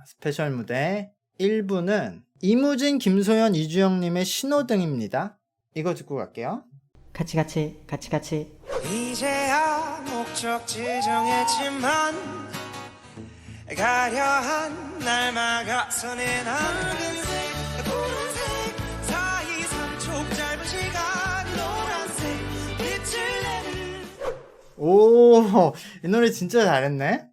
스페셜 무대 1부는 이무진, 김소연, 이주영님의 신호등입니다. 이거 듣고 갈게요. 같이 이제야 목적지 정했지만 가려한 날 막아서는 붉은색 푸른색 사이 3초 짧은 시간 노란색 빛을 내는 오, 이 노래 진짜 잘했네.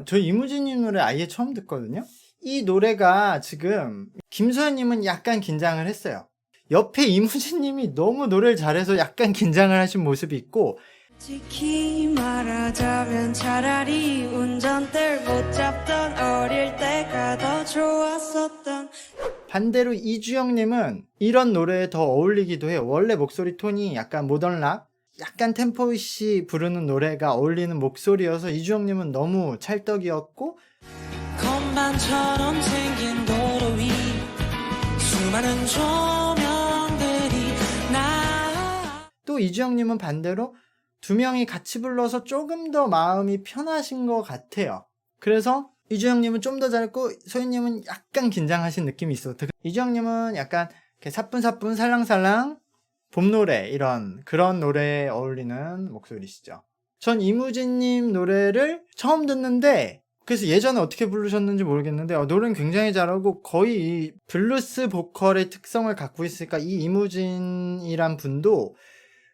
저 이무진님 노래 아예 처음 듣거든요. 이 노래가 지금 김소연님은 약간 긴장을 했어요. 옆에 이무진님이 너무 노래를 잘해서 약간 긴장을 하신 모습이 있고, 솔직히 말하자면 차라리 운전대를 못 잡던 어릴 때가 더 좋았었던. 반대로 이주영님은 이런 노래에 더 어울리기도 해요. 원래 목소리 톤이 약간 모던락, 약간 템포이시 부르는 노래가 어울리는 목소리여서 이주영님은 너무 찰떡이었고, 건반처럼 생긴 도로 위 수많은 조명들이 나 또 이주영님은 반대로 두 명이 같이 불러서 조금 더 마음이 편하신 것 같아요. 그래서 이주영님은 좀 더 잘했고 소연님은 약간 긴장하신 느낌이 있어. 이주영님은 약간 이렇게 사뿐사뿐 살랑살랑 봄노래 이런 그런 노래에 어울리는 목소리시죠. 전 이무진님 노래를 처음 듣는데, 그래서 예전에 어떻게 부르셨는지 모르겠는데 노래는 굉장히 잘하고 거의 이 블루스 보컬의 특성을 갖고 있으니까 이 이무진이란 분도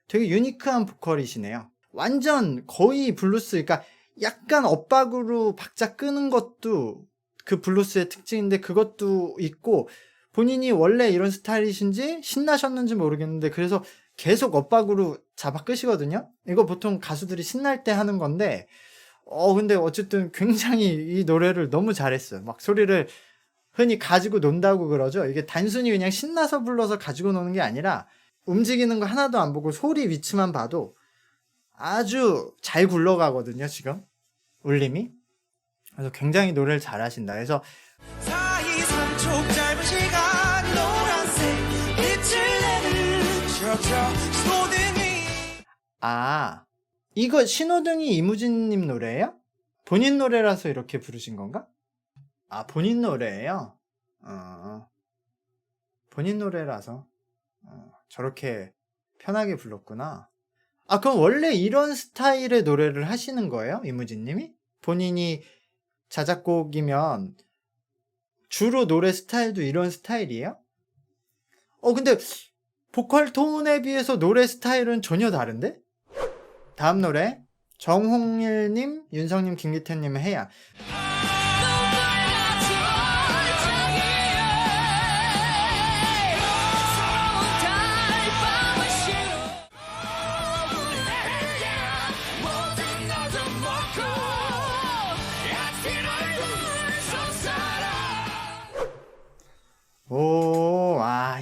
되게 유니크한 보컬이시네요. 완전 거의 블루스, 그러니까 약간 엇박으로 박자 끄는 것도 그 블루스의 특징인데 그것도 있고, 본인이 원래 이런 스타일이신지 신나셨는지 모르겠는데 그래서 계속 엇박으로 잡아 끄시거든요. 이거 보통 가수들이 신날 때 하는 건데 근데 어쨌든 굉장히 이 노래를 너무 잘했어요. 막 소리를 흔히 가지고 논다고 그러죠. 이게 단순히 그냥 신나서 불러서 가지고 노는 게 아니라 움직이는 거 하나도 안 보고 소리 위치만 봐도 아주 잘 굴러가거든요, 지금. 울림이. 그래서 굉장히 노래를 잘하신다. 그래서 사이 3초 짧은 시간 노란색 빛을 내는 저 신호등이 이거 신호등이 이무진님 노래예요? 본인 노래라서 이렇게 부르신 건가? 본인 노래예요? 본인 노래라서 저렇게 편하게 불렀구나. 그럼 원래 이런 스타일의 노래를 하시는 거예요? 이무진님이? 본인이 자작곡이면 주로 노래 스타일도 이런 스타일이에요? 근데 보컬 톤에 비해서 노래 스타일은 전혀 다른데? 다음 노래 정홍일님, 윤성님, 김기태님의 해야.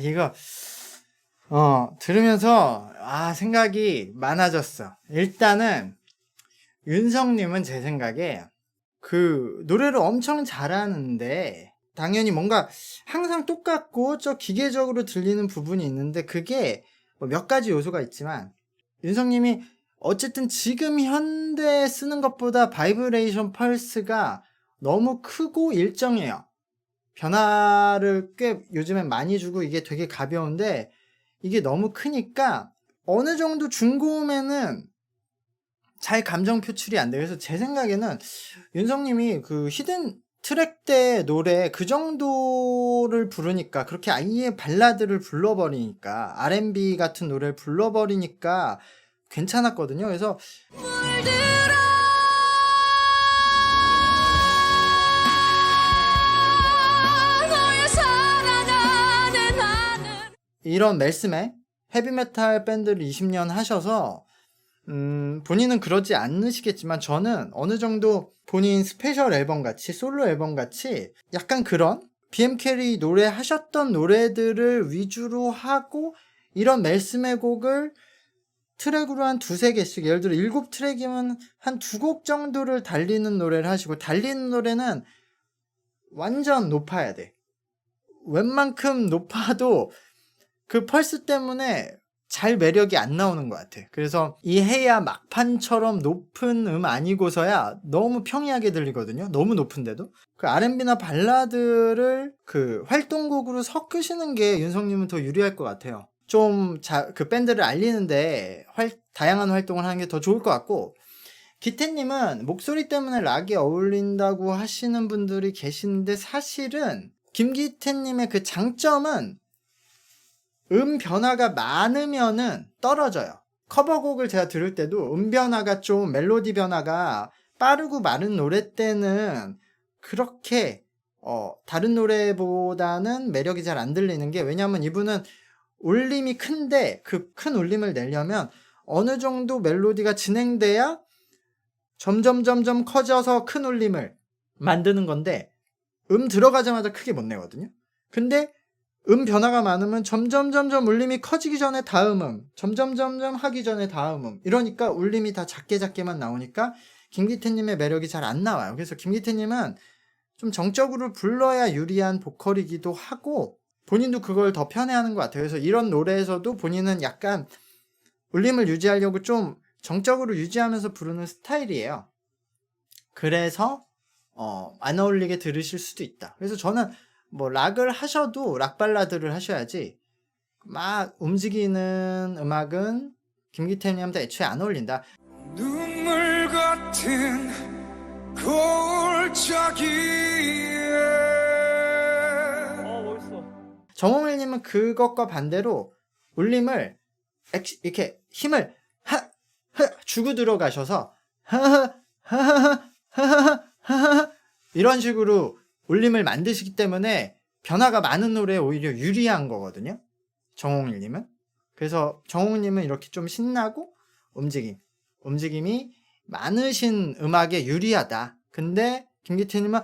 이거 들으면서 생각이 많아졌어. 일단은 윤성님은 제 생각에 그 노래를 엄청 잘하는데 당연히 뭔가 항상 똑같고 기계적으로 들리는 부분이 있는데 그게 몇 가지 요소가 있지만, 윤성님이 어쨌든 지금 현대에 쓰는 것보다 바이브레이션 펄스가 너무 크고 일정해요. 변화를 꽤 요즘엔 많이 주고 이게 되게 가벼운데 이게 너무 크니까 어느 정도 중고음에는 잘 감정 표출이 안 돼요. 그래서 제 생각에는 윤성님이 그 히든 트랙 때 노래 그 정도를 부르니까, 그렇게 아예 발라드를 불러버리니까, R&B 같은 노래를 불러버리니까 괜찮았거든요. 그래서 이런 멜스메 헤비메탈 밴드를 20년 하셔서 본인은 그러지 않으시겠지만 저는 어느 정도 본인 스페셜 앨범 같이, 솔로 앨범 같이 약간 그런 BM캐리 노래 하셨던 노래들을 위주로 하고 이런 멜스메 곡을 트랙으로 한 2-3개씩, 예를 들어 7트랙이면 한 2곡 정도를 달리는 노래를 하시고, 달리는 노래는 완전 높아야 돼. 웬만큼 높아도 그 펄스 때문에 잘 매력이 안 나오는 것 같아. 그래서 이해야 막판처럼 높은 아니고서야 너무 평이하게 들리거든요. 너무 높은데도. 그 R&B나 발라드를 그 활동곡으로 섞으시는 게 윤성님은 더 유리할 것 같아요. 좀 그 밴드를 알리는데 다양한 활동을 하는 게 더 좋을 것 같고, 기태님은 목소리 때문에 락이 어울린다고 하시는 분들이 계시는데, 사실은 김기태님의 그 장점은 변화가 많으면은 떨어져요. 커버곡을 제가 들을 때도 변화가 좀, 멜로디 변화가 빠르고 마른 노래 때는 그렇게 다른 노래보다는 매력이 잘 안 들리는 게, 왜냐면 이분은 울림이 큰데 그 큰 울림을 내려면 어느 정도 멜로디가 진행돼야 점점 커져서 큰 울림을 만드는 건데, 들어가자마자 크게 못 내거든요. 근데 변화가 많으면 점점 울림이 커지기 전에 다음 점점 하기 전에 다음 이러니까 울림이 다 작게만 나오니까 김기태님의 매력이 잘 안 나와요. 그래서 김기태님은 좀 정적으로 불러야 유리한 보컬이기도 하고, 본인도 그걸 더 편해하는 것 같아요. 그래서 이런 노래에서도 본인은 약간 울림을 유지하려고 좀 정적으로 유지하면서 부르는 스타일이에요. 그래서 안 어울리게 들으실 수도 있다. 그래서 저는 뭐 락을 하셔도 락 발라드를 하셔야지, 막 움직이는 음악은 김기태님한테 애초에 안 어울린다. 눈물 같은 골짜기에. 멋있어. 정홍일님은 그것과 반대로 울림을 이렇게 힘을 주고 들어가셔서 이런 식으로 울림을 만드시기 때문에 변화가 많은 노래에 오히려 유리한 거거든요, 정홍일님은. 그래서 정홍일님은 이렇게 좀 신나고 움직임이 많으신 음악에 유리하다. 근데 김기태님은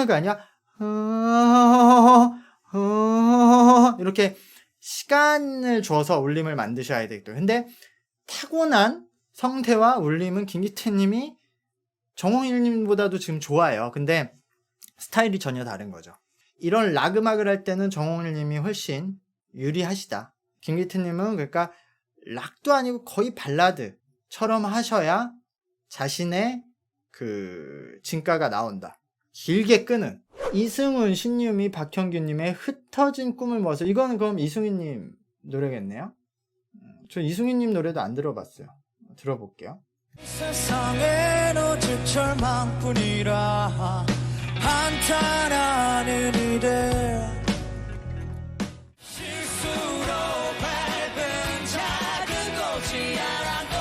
가 아니라 이렇게 시간을 줘서 울림을 만드셔야 되겠죠. 근데 타고난 성대와 울림은 김기태님이 정홍일님보다도 지금 좋아요. 근데 스타일이 전혀 다른 거죠. 이런 락 음악을 할 때는 정홍일님이 훨씬 유리하시다. 김기태님은 그러니까 락도 아니고 거의 발라드처럼 하셔야 자신의 그 진가가 나온다. 길게 끄는. 이승훈, 신유미, 박형규님의 흩어진 꿈을 모아서, 이거는 그럼 이승훈님 노래겠네요. 저 이승훈님 노래도 안 들어봤어요. 들어볼게요. 세상엔 오직 절망뿐이라 한탄하는 이들, 실수로 밟은 작은 꽃이 아랑곳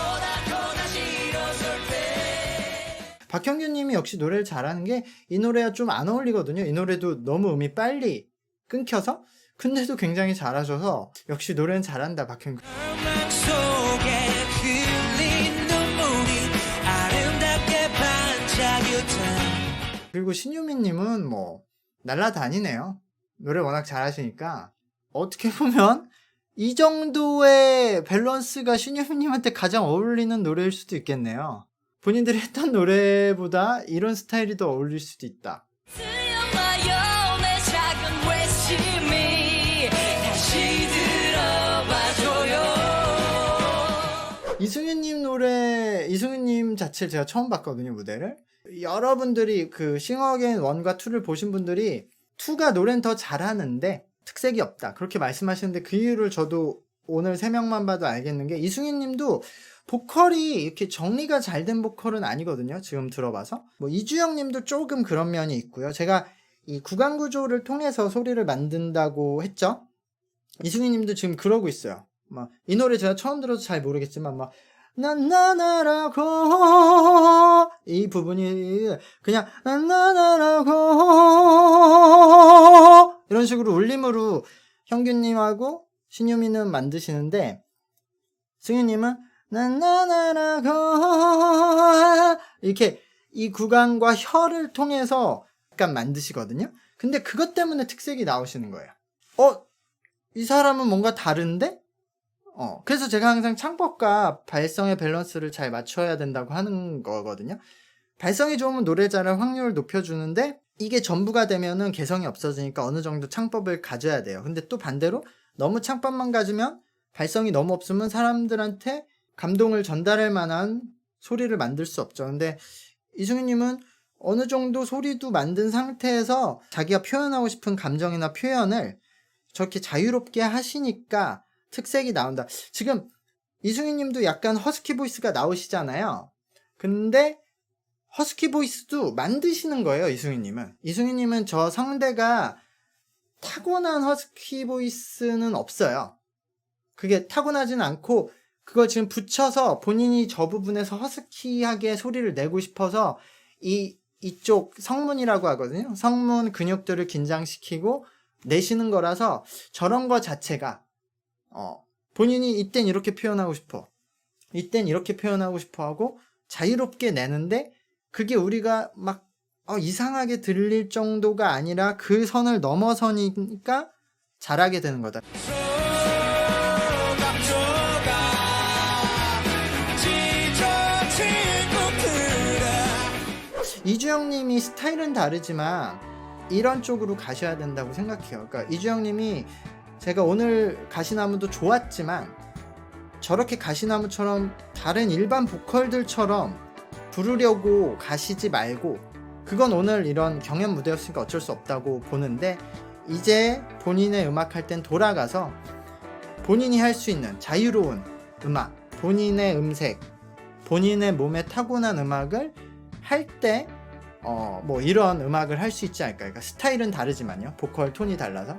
다시 일어설 때. 박형규님이 역시 노래를 잘하는 게, 이 노래가 좀 안 어울리거든요. 이 노래도 너무 음이 빨리 끊겨서. 근데도 굉장히 잘하셔서 역시 노래는 잘한다, 박형규. 음악 속에 흘린 눈물이 아름답게 반짝였다. 그리고 신유미님은 뭐 날라다니네요. 노래 워낙 잘하시니까 어떻게 보면 이 정도의 밸런스가 신유미님한테 가장 어울리는 노래일 수도 있겠네요. 본인들이 했던 노래보다 이런 스타일이 더 어울릴 수도 있다. 들려봐요 내 작은 외침이 다시 들어봐줘요. 이승윤님 자체를 제가 처음 봤거든요, 무대를. 여러분들이 그 싱어게인 1과 2를 보신 분들이 2가 노래는 더 잘하는데 특색이 없다, 그렇게 말씀하시는데, 그 이유를 저도 오늘 3명만 봐도 알겠는 게, 이승윤님도 보컬이 이렇게 정리가 잘 된 보컬은 아니거든요, 지금 들어봐서. 뭐 이주영님도 조금 그런 면이 있고요. 제가 이 구간 구조를 통해서 소리를 만든다고 했죠. 이승윤님도 지금 그러고 있어요. 막 이 노래 제가 처음 들어서 잘 모르겠지만 막 나나나라고, 이 부분이 그냥 나나나라고 이런 식으로 울림으로 형규님하고 신유미는 만드시는데, 승윤님은 나나나라고 이렇게 이 구간과 혀를 통해서 약간 만드시거든요. 근데 그것 때문에 특색이 나오시는 거예요. 이 사람은 뭔가 다른데? 그래서 제가 항상 창법과 발성의 밸런스를 잘 맞춰야 된다고 하는 거거든요. 발성이 좋으면 노래 잘할 확률을 높여주는데, 이게 전부가 되면은 개성이 없어지니까 어느 정도 창법을 가져야 돼요. 근데 또 반대로 너무 창법만 가지면 발성이 너무 없으면 사람들한테 감동을 전달할 만한 소리를 만들 수 없죠. 근데 이승윤님은 어느 정도 소리도 만든 상태에서 자기가 표현하고 싶은 감정이나 표현을 저렇게 자유롭게 하시니까 특색이 나온다. 지금 이승윤님도 약간 허스키 보이스가 나오시잖아요. 근데 허스키 보이스도 만드시는 거예요, 이승윤님은. 이승윤님은 저 성대가 타고난 허스키 보이스는 없어요. 그게 타고나진 않고 그걸 지금 붙여서 본인이 저 부분에서 허스키하게 소리를 내고 싶어서 이쪽 성문이라고 하거든요. 성문 근육들을 긴장시키고 내시는 거라서 저런 거 자체가 본인이 이땐 이렇게 표현하고 싶어, 이땐 이렇게 표현하고 싶어 하고 자유롭게 내는데 그게 우리가 막 이상하게 들릴 정도가 아니라 그 선을 넘어서니까 잘하게 되는 거다. 이주영님이 스타일은 다르지만 이런 쪽으로 가셔야 된다고 생각해요. 그러니까 이주영님이 제가 오늘 가시나무도 좋았지만 저렇게 가시나무처럼 다른 일반 보컬들처럼 부르려고 가시지 말고, 그건 오늘 이런 경연 무대였으니까 어쩔 수 없다고 보는데, 이제 본인의 음악 할 땐 돌아가서 본인이 할 수 있는 자유로운 음악, 본인의 음색, 본인의 몸에 타고난 음악을 할 때 뭐 이런 음악을 할 수 있지 않을까. 그러니까 스타일은 다르지만요, 보컬 톤이 달라서